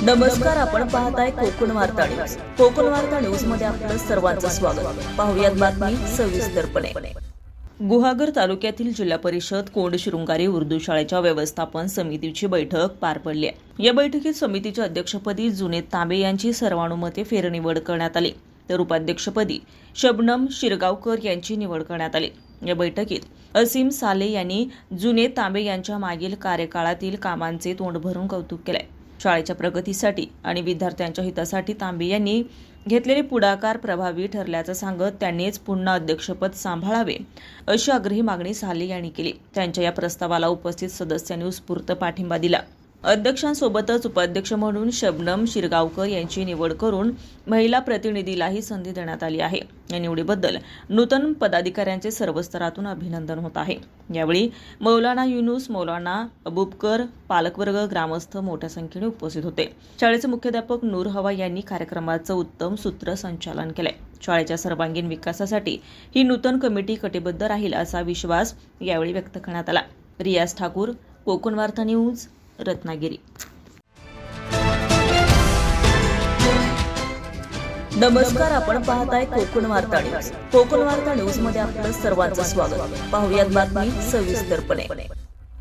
नमस्कार, आपण पाहताय कोकण वार्ता न्यूज. कोकण वार्ता न्यूज मध्ये आपलं सर्वांचं स्वागत. पाहुयात बातमी सविस्तरपणे. गुहागर तालुक्यातील जिल्हा परिषद कोंड शृंगारी उर्दू शाळेच्या व्यवस्थापन समितीची बैठक पार पडली आहे. या बैठकीत समितीच्या अध्यक्षपदी जुनेद तांबे यांची सर्वानुमते फेरनिवड करण्यात आली, तर उपाध्यक्षपदी शबनम शिरगावकर यांची निवड करण्यात आली. या बैठकीत असीम साले यांनी जुनेद तांबे यांच्या मागील कार्यकाळातील कामांचे तोंड भरून कौतुक केले. शाळेच्या प्रगतीसाठी आणि विद्यार्थ्यांच्या हितासाठी तांबे यांनी घेतलेले पुढाकार प्रभावी ठरल्याचं सांगत त्यांनीच पुन्हा अध्यक्षपद सांभाळावे अशी आग्रही मागणी साले यांनी केली. त्यांच्या या प्रस्तावाला उपस्थित सदस्यांनी उत्स्फूर्त पाठिंबा दिला. अध्यक्षांसोबतच उपाध्यक्ष म्हणून शबनम शिरगावकर यांची निवड करून महिला प्रतिनिधीलाही संधी देण्यात आली आहे. या निवडीबद्दल नूतन पदाधिकाऱ्यांचे सर्व स्तरातून अभिनंदन होत आहे. यावेळी मौलाना युनुस, मौलाना अबूबकर, पालकवर्ग, ग्रामस्थ मोठ्या संख्येने उपस्थित होते. शाळेचे मुख्याध्यापक नूर हवा यांनी कार्यक्रमाचं उत्तम सूत्रसंचालन केले. शाळेच्या सर्वांगीण विकासासाठी ही नूतन कमिटी कटिबद्ध राहील असा विश्वास यावेळी व्यक्त करण्यात आला. रियाज ठाकूर, कोकण वार्ता न्यूज, रत्नागिरी. नमस्कार, आपण पाहताय कोकण वार्ता न्यूज. कोकण वार्ता न्यूज मध्ये आपलं सर्वांचं स्वागत. पाहुयात बातमी सविस्तरपणे.